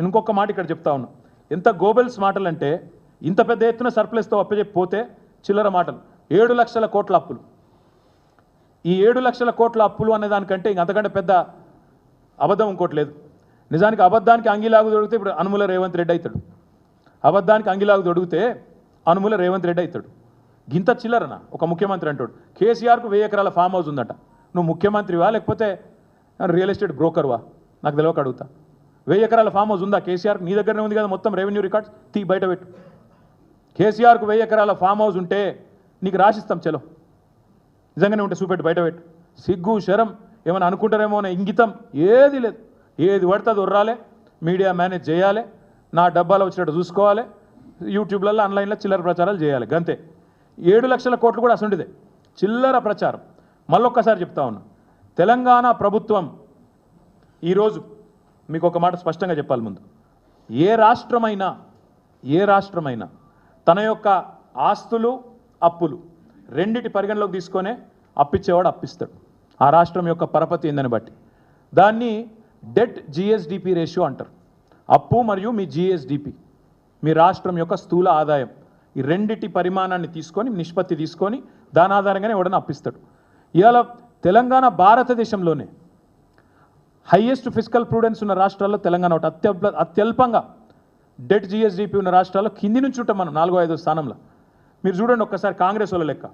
ఇంకొక మాట ఇక్కడ చెప్తా ఉన్నా, ఎంత గోబెల్స్ మాటలు అంటే ఇంత పెద్ద ఎత్తున సర్ప్లస్తో అప్పచెప్పిపోతే చిల్లర మాటలు. 7 లక్షల కోట్ల అప్పులు. ఈ 7 లక్షల కోట్ల అప్పులు అనే దానికంటే ఇంక అంతకంటే పెద్ద అబద్ధం ఇంకోటి లేదు. నిజానికి అబద్ధానికి అంగిలాగు దొరికితే ఇప్పుడు అనుముల రేవంత్ రెడ్డి అవుతాడు. అబద్ధానికి అంగిలాగు దొరికితే అనుముల రేవంత్ రెడ్డి అవుతాడు. గింత చిల్లరన ఒక ముఖ్యమంత్రి అంటాడు. కేసీఆర్కు 1000 ఎకరాల ఫామ్ హౌస్ ఉందట. నువ్వు ముఖ్యమంత్రివా లేకపోతే రియల్ ఎస్టేట్ బ్రోకర్వా? నాకు తెలియక అడుగుతా. 1000 ఎకరాల ఫామ్ హౌస్ ఉందా కేసీఆర్కి? నీ దగ్గరనే ఉంది కదా మొత్తం రెవెన్యూ రికార్డ్స్, తీ బయట పెట్టు. కేసీఆర్కు 1000 ఎకరాల ఫామ్ హౌస్ ఉంటే నీకు రాసిస్తాం, చలో నిజంగానే ఉంటే చూపెట్టు, బయట పెట్టు. సిగ్గు శరం ఏమైనా అనుకుంటారేమో అనే ఇంగితం ఏది లేదు. ఏది పడుతుంది ఉర్రాలే, మీడియా మేనేజ్ చేయాలి, నా డబ్బాలో వచ్చినట్టు చూసుకోవాలి, యూట్యూబ్లలో ఆన్లైన్లో చిల్లర ప్రచారాలు చేయాలి, గంతే. 7 లక్షల కోట్లు కూడా అసంటిదే చిల్లర ప్రచారం. మళ్ళొక్కసారి చెప్తా ఉన్నా, తెలంగాణ ప్రభుత్వం ఈరోజు మీకు ఒక మాట స్పష్టంగా చెప్పాలి. ముందు ఏ రాష్ట్రమైనా తన యొక్క ఆస్తులు అప్పులు రెండిటి పరిగణలోకి తీసుకొనే అప్పిచ్చేవాడు అప్పిస్తాడు. ఆ రాష్ట్రం యొక్క పరపతి ఏందని బట్టి దాన్ని డెట్ జిఎస్డిపి రేషియో అంటారు. అప్పు మరియు మీ జిఎస్డిపి, మీ రాష్ట్రం యొక్క స్థూల ఆదాయం, ఈ రెండిటి పరిమాణాన్ని తీసుకొని నిష్పత్తి తీసుకొని దాని ఆధారంగానే ఎవడన్నా అప్పిస్తాడు. ఇవాళ తెలంగాణ భారతదేశంలోనే హైయెస్ట్ ఫిజికల్ ప్రూడెన్స్ ఉన్న రాష్ట్రాల్లో తెలంగాణ ఒకటి. అత్యల్పంగా డెట్ జిఎస్డిపి ఉన్న రాష్ట్రాల్లో కింది నుంచి ఉంటాం మనం 4వ 5వ స్థానంలో. మీరు చూడండి ఒక్కసారి కాంగ్రెస్ వాళ్ళ లెక్క.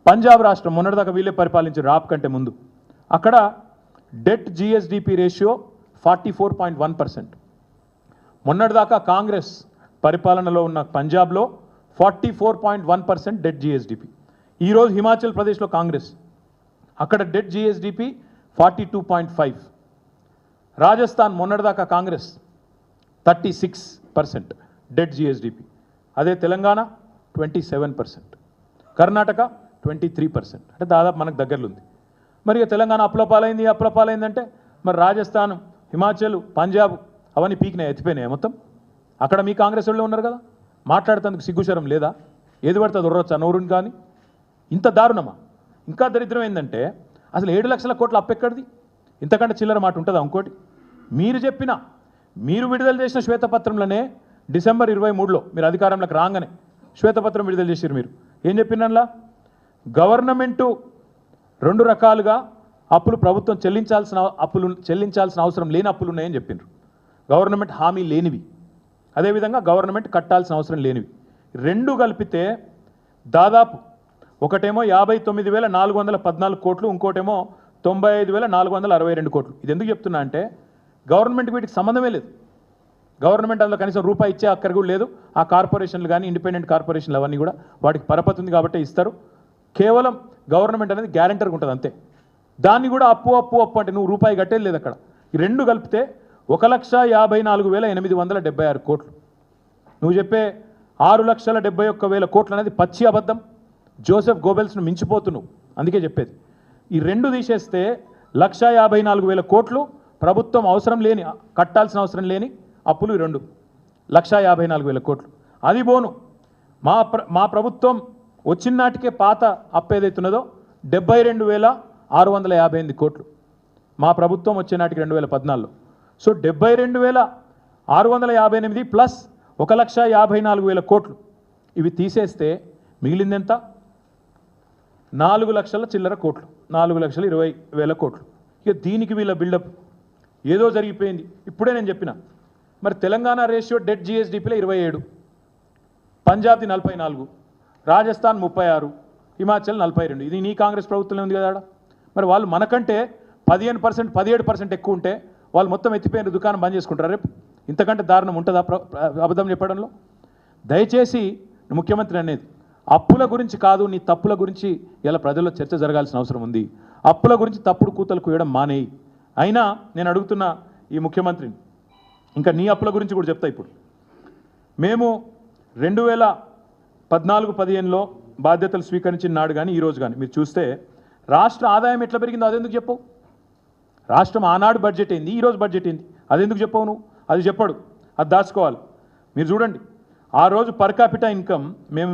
పంజాబ్ రాష్ట్రం మొన్నటిదాకా వీళ్ళే పరిపాలించి రాప్ కంటే ముందు, అక్కడ డెట్ జిఎస్డిపి రేషియో 44.1%. మొన్నటిదాకా కాంగ్రెస్ పరిపాలనలో ఉన్న పంజాబ్లో 44.1% డెట్ జిఎస్డిపి. ఈరోజు హిమాచల్ ప్రదేశ్లో కాంగ్రెస్, అక్కడ డెట్ జిఎస్డిపి 42.5. రాజస్థాన్ మొన్నటిదాకా కాంగ్రెస్ 36% డెట్ జిఎస్డిపి. అదే తెలంగాణ 27%, కర్ణాటక 23%. అంటే దాదాపు మనకు దగ్గరలో ఉంది. మరి తెలంగాణ అప్పులపాలైందంటే మరి రాజస్థాన్, హిమాచల్, పంజాబ్ అవన్నీ పీకినాయి, ఎత్తిపోయినాయి మొత్తం. అక్కడ మీ కాంగ్రెస్ వాళ్ళు ఉన్నారు కదా, మాట్లాడుతందుకు సిగ్గుశరం లేదా? ఏది పడుతుంది ఉర్రొచ్చా నోరుని? కానీ ఇంత దారుణమా? ఇంకా దరిద్రం ఏంటంటే అసలు 7 లక్షల కోట్ల అప్పు ఎక్కడిది? ఇంతకంటే చిల్లర మాట ఉంటుందా? ఇంకోటి, మీరు విడుదల చేసిన శ్వేతపత్రంలోనే డిసెంబర్ 23లో మీరు అధికారంలోకి రాగానే శ్వేతపత్రం విడుదల చేశారు. మీరు ఏం చెప్పినలా? గవర్నమెంటు 2 రకాలుగా అప్పులు ప్రభుత్వం చెల్లించాల్సిన అవసరం లేని అప్పులు ఉన్నాయని చెప్పిండ్రు. గవర్నమెంట్ హామీ లేనివి, అదేవిధంగా గవర్నమెంట్ కట్టాల్సిన అవసరం లేనివి. 2 కలిపితే దాదాపు ఒకటేమో 59,414 కోట్లు, ఇంకోటేమో 95,462 కోట్లు. ఇది ఎందుకు చెప్తున్నా అంటే గవర్నమెంట్ వీటికి సంబంధమే లేదు. గవర్నమెంట్ అందులో కనీసం రూపాయి ఇచ్చే అక్కర కూడా లేదు. ఆ కార్పొరేషన్లు కానీ ఇండిపెండెంట్ కార్పొరేషన్లు అవన్నీ కూడా వాటికి పరపతి ఉంది కాబట్టి ఇస్తారు. కేవలం గవర్నమెంట్ అనేది గ్యారెంటర్గా ఉంటుంది అంతే. దాన్ని కూడా అప్పు అంటే నువ్వు రూపాయి కట్టేది లేదు అక్కడ. ఈ 2 కలిపితే 1,54,876 కోట్లు. నువ్వు చెప్పే 6,71,000 కోట్లు అనేది పచ్చి అబద్ధం. జోసెఫ్ గోబెల్స్ను మించిపోతున్నావు, అందుకే చెప్పేది. ఈ 2 తీసేస్తే 1,54,000 కోట్లు ప్రభుత్వం అవసరం లేని, కట్టాల్సిన అవసరం లేని అప్పులు. ఈ 2 1,54,000 కోట్లు. అది పోను మా ప్రభుత్వం వచ్చిన నాటికే పాత అప్పు ఏదైతున్నదో 72,658 కోట్లు మా ప్రభుత్వం వచ్చే నాటికి 2014లో. సో 72,658 ప్లస్ 1,54,000 కోట్లు ఇవి తీసేస్తే మిగిలిందెంత? 4 లక్షల చిల్లర కోట్లు, 4,20,000 కోట్లు. ఇక దీనికి వీళ్ళ బిల్డప్ ఏదో జరిగిపోయింది. ఇప్పుడే నేను చెప్పిన మరి తెలంగాణ రేషియో డెట్ జిఎస్డిపిలో 27, పంజాబ్ది 44, రాజస్థాన్ 36, హిమాచల్ 42. ఇది నీ కాంగ్రెస్ ప్రభుత్వంలో ఉంది కదా. మరి వాళ్ళు మనకంటే 15%, 17% ఎక్కువ ఉంటే వాళ్ళు మొత్తం ఎత్తిపోయిన దుకాణం బంద్ చేసుకుంటారు రేపు. ఇంతకంటే దారుణం ఉంటుందా అబద్ధం చెప్పడంలో? దయచేసి ముఖ్యమంత్రి అనేది అప్పుల గురించి కాదు, నీ తప్పుల గురించి ఇలా ప్రజల్లో చర్చ జరగాల్సిన అవసరం ఉంది. అప్పుల గురించి తప్పుడు కూతలు కూయడం మానేయి. అయినా నేను అడుగుతున్న ఈ ముఖ్యమంత్రిని, ఇంకా నీ అప్పుల గురించి కూడా చెప్తా. ఇప్పుడు మేము 2014-15లో బాధ్యతలు స్వీకరించిన నాడు కానీ ఈరోజు కానీ మీరు చూస్తే రాష్ట్ర ఆదాయం ఎట్లా పెరిగిందో అదెందుకు చెప్పవు? రాష్ట్రం ఆనాడు బడ్జెట్ ఏంది, ఈరోజు బడ్జెట్ ఏంది, అదెందుకు చెప్పవు నువ్వు? అది చెప్పడు, అది దాచుకోవాలి. మీరు చూడండి, ఆ రోజు పర్ క్యాపిటా ఇన్కమ్ మేము